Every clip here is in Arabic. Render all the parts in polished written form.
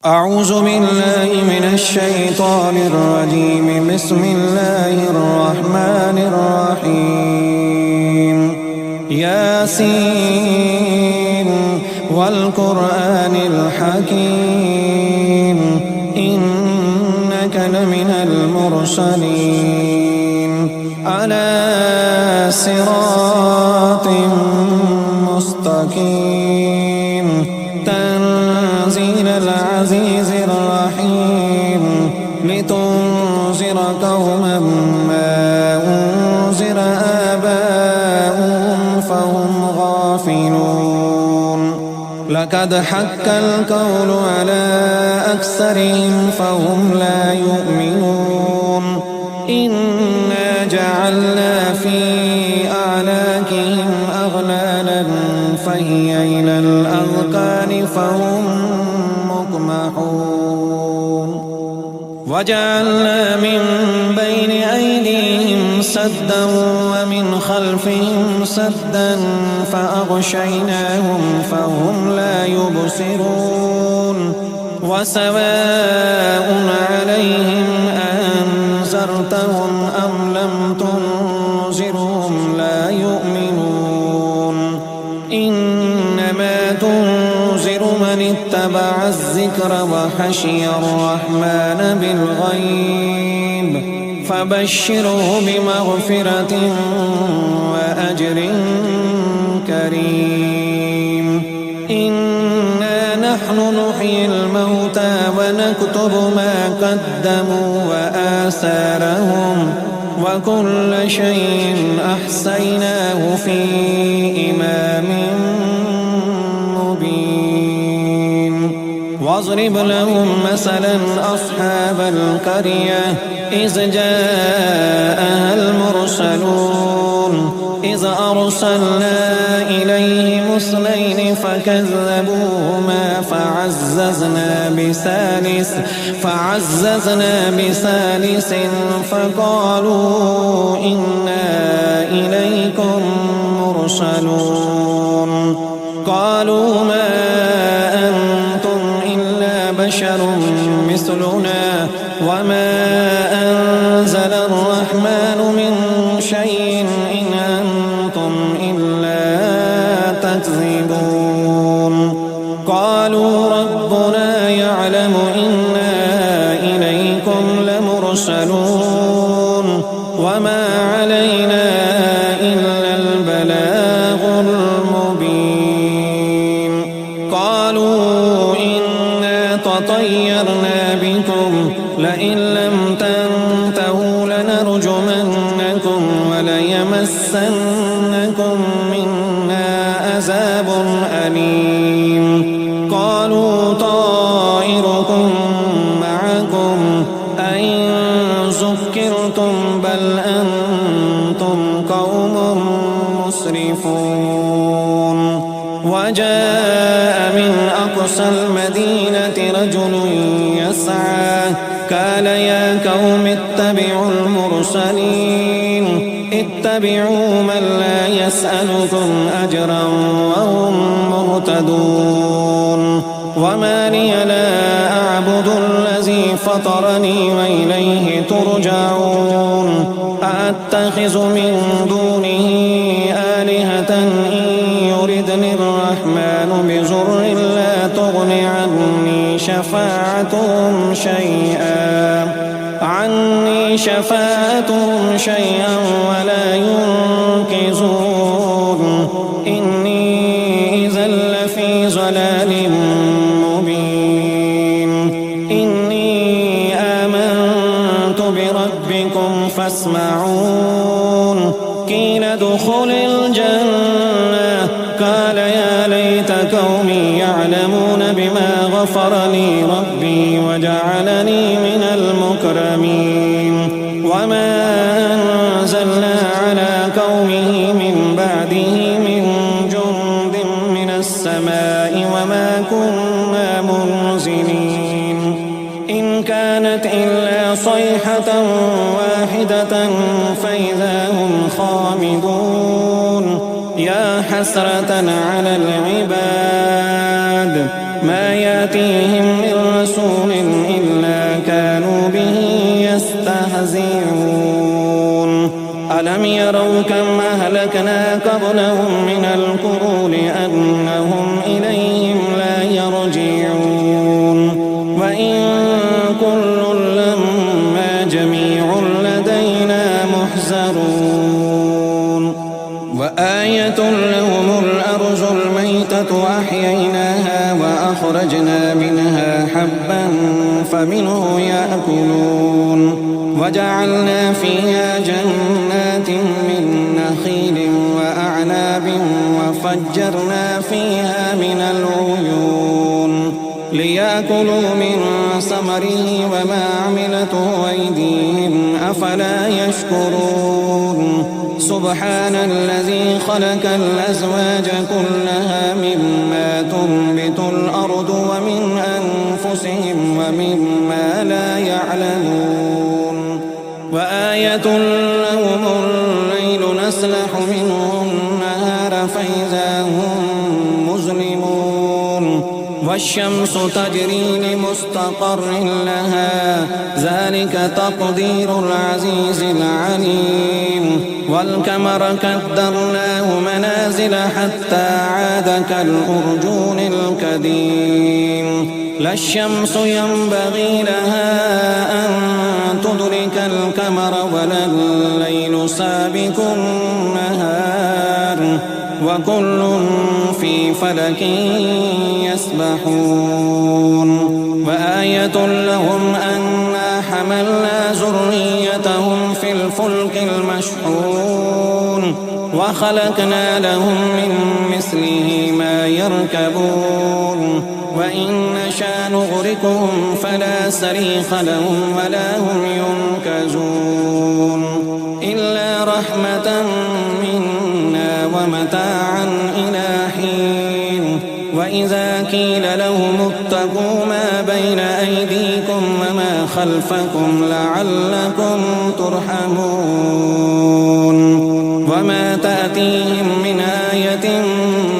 أعوذ بالله من الشيطان الرجيم. بسم الله الرحمن الرحيم. ياسين والقرآن الحكيم إنك لمن المرسلين على صراط مستقيم تنزيل العزيز الرحيم لتنذر قوما ما أنذر آباؤهم فهم غافلون. لقد حق القول على أكثرهم فهم لا يؤمنون. إنا جعلنا في أعناقهم أغلالا فهي إلى الأذقان فهم مقمحون. وجعلنا من بين أيديهم سدا ومن خلفهم سدا فأغشيناهم فهم لا يبصرون. وسواء عليهم أنذرتهم أم لم تنذرهم لا يؤمنون. إنما تنذر من اتبع الذكر وخشي الرحمن بالغيب فبشره بمغفرة وأجر كريم. إنا نحن نحيي الموتى ونكتب ما قدموا وآثارهم وكل شيء أحصيناه في إمام مبين. واضرب لهم مثلا أصحاب القرية إذ جاءها المرسلون إذ أرسلنا إليهم اثنين فكذبوهما فعززنا بثالث فقالوا إنا إليكم مرسلون. قالوا ما أنتم إلا بشر مثلنا وما أنزل الرحمن من شيء إن أنتم إلا تكذبون. قالوا ربنا يعلم إنا إليكم لمرسلون وما علينا إلا البلاغ المبين. قالوا إنا تطيرنا بكم لئن لم تنتهوا لنرجمنكم وليمسنكم منا عذاب أليم. قالوا طائركم معكم أئن ذكرتم بل أنتم قوم مسرفون. وجاء من أقصى المدينة رجل يسعى قال يا قوم اتبعوا المرسلين اتبعوا من لا يسألكم أجرا وهم مهتدون. وما لي لا أعبد الذي فطرني وإليه ترجعون. أأتخذ من دونه آلهة إن يردني الرحمن بضر لا تغن عني شفاعتهم شيئا ولا ينقذون. إني إذا لفي ضلال مبين. إني آمنت بربكم فاسمعون. قيل ادخل الجنة قال يا ليت قومي يعلمون بما غفر لي ربي وجعلني من المكرمين. وما أنزلنا على قومه من بعده من جند من السماء وما كنا منزلين. إن كانت إلا صيحة واحدة فإذا هم خامدون. يا حسرة على العباد ما يأتيهم من رسول كانوا به يستهزئون ألم يروا كم أهلكنا قبلهم من القرون أنهم إليهم لا يرجعون وإن كل لما جميع لدينا محزرون وآية لهم الأرض الميتة أحييناها وأخرجنا منها حبا فمنه يأكلون وجعلنا فيها جنات من نخيل وأعناب وفجرنا فيها من العيون ليأكلوا من ثمره وما عملته أيديهم أفلا يشكرون سبحان الذي خلق الأزواج كلها مما تنبت الأرض ومن أنفسهم ومما لا يعلمون وآية لهم الليل نسلخ منه النهار فإذا هم مظلمون والشمس تجري لمستقر لها ذلك تقدير العزيز العليم والقمر قدرناه منازل حتى عاد كالأرجون القديم لا الشمس ينبغي لها أن تدرك القمر ولا الليل سابق النهار وكل في فلك يسبحون وآية لهم أنا حملنا ذريتهم في الفلك المشحون وخلقنا لهم من مثله ما يركبون وإن نشأ نغرقهم فلا صريخ لهم ولا هم ينقذون إلا رحمة منا ومتاعا إلى حين وإذا قيل لهم اتقوا ما بين أيديكم وما خلفكم لعلكم ترحمون وما تأتيهم من آية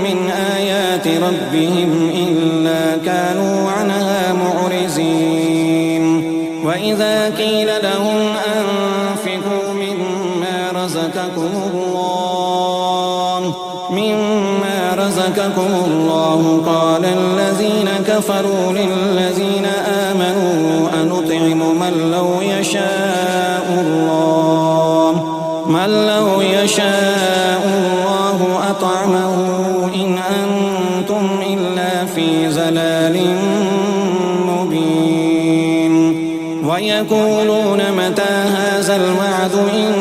من آيات ربهم إلا كانوا عنها معرضين وإذا قيل لهم أنفقوا مما رزقكم الله قال الذين كفروا للذين آمنوا أنطعم من لو يشاء الله أطعمه إن أنتم إلا في ضلال مبين ويقولون متى هذا الوعد إن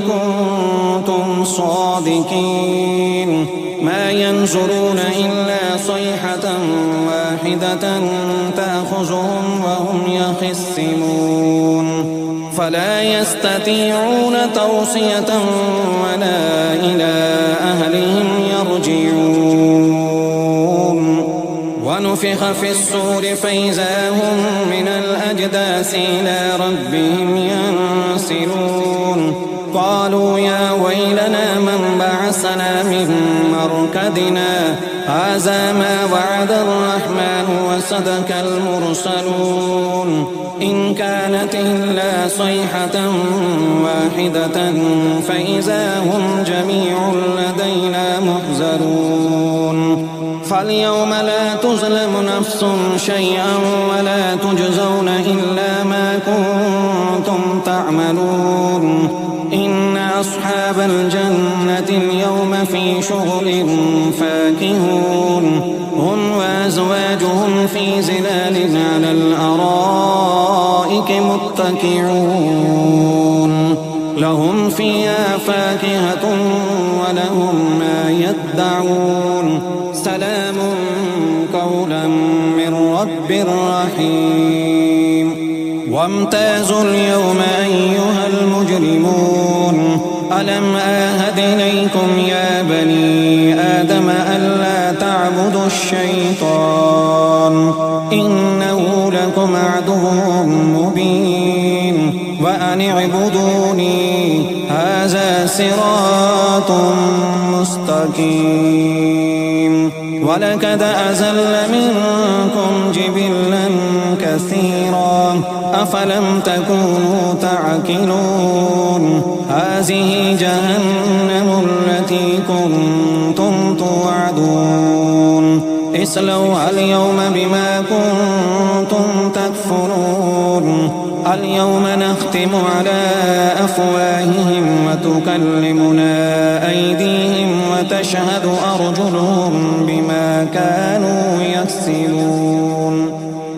كنتم صادقين ما ينظرون إلا صيحة واحدة تأخذهم وهم يخصمون فلا يستطيعون توصية ولا إلى أهلهم يرجعون ونفخ في الصور فإذا هم من الأجداث إلى ربهم ينسلون قالوا يا ويلنا من بعثنا من مرقدنا هذا ما وعد الرحمن وصدق المرسلون إن كانت إلا صيحة واحدة فإذا هم جميع لدينا محضرون فاليوم لا تظلم نفس شيئا ولا تجزون إلا ما كنتم تعملون إن أصحاب الجنة اليوم في شغل فاكهون هم وأزواجهم في ظلال على الأرائك متكئون لهم فيها فاكهة ولهم ما يدعون سلام قولا من رب رحيم وامتازوا اليوم أيها المجرمون ألم آهد إليكم يا بني آدم ألا تعبدوا الشيطان إنه لكم عدو مبين وأن اعبدوني هذا صراط مستقيم ولقد أزل منكم جبلا كثيرا أفلم تكونوا تعقلون هذه جهنم التي كنتم توعدون اصلوها اليوم بما كنتم تكفرون اليوم نختم على أفواههم وتكلمنا أيديهم وتشهد أرجلهم بما كانوا يكسبون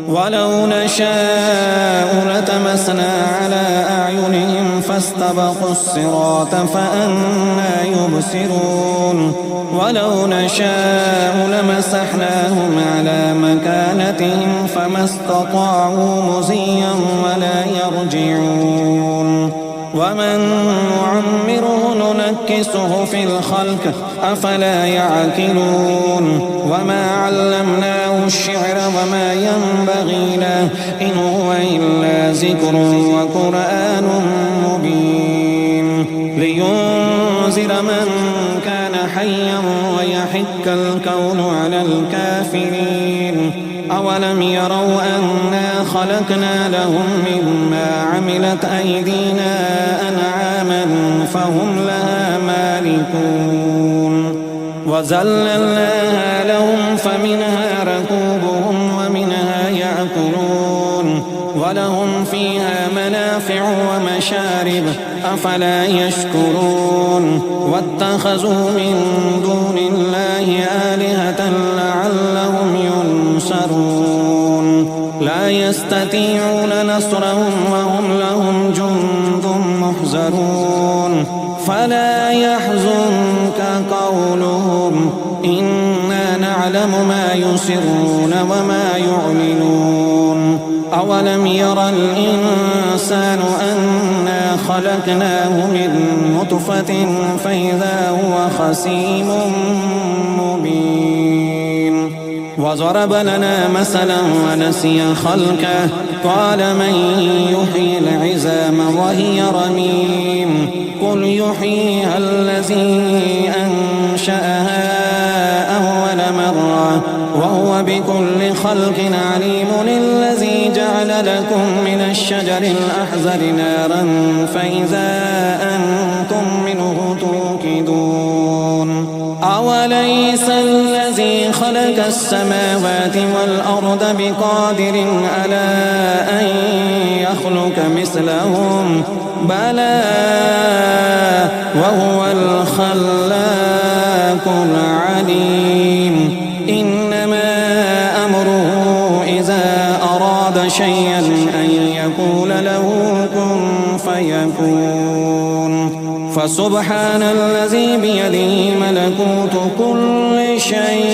ولو نشاء لتمسنا على أعينهم فاستبقوا الصراط فأنى يبصرون ولو نشاء لمسحناهم على مكانتهم فما استطاعوا مضيا ولا يرجعون ومن نعمره ننكسه في الخلق أفلا يعقلون وما علمناه الشعر وما ينبغي له إن هو إلا ذكر وقرآن مبين لينذر من كان حيا ويحق الكون على الكافرين أولم يروا أنا خلقنا لهم مما عملت أيدينا أنعاما فهم لها مالكون وذللناها لهم فمنها ركوبهم ومنها يأكلون ولهم فيها منافع ومشارب أفلا يشكرون واتخذوا من دون الله آلهة لعلهم ينصرون لا يستطيعون نصرهم وهم لهم جند محضرون فلا يحزنك قولهم إنا نعلم ما يسرون وما يعلنون أولم يرى الإنسان أنا خلقناه من نطفة فإذا هو خصيم مبين وضرب لنا مثلا ونسي خلقه قال من يحيي العظام وهي رميم قل يحييها الذي أنشأها أول مرة وهو بكل خلق عليم الذي جعل لكم من الشجر الأحزر نارا فإذا أنتم منه توقدون أوليس الذي خلق السماوات والأرض بقادر على أن يخلق مثلهم بلى وهو الخلاق العليم إنما أمره إذا أراد شيئا أن يقول له كن فيكون فسبحان الذي بيده ملكوت كل شيء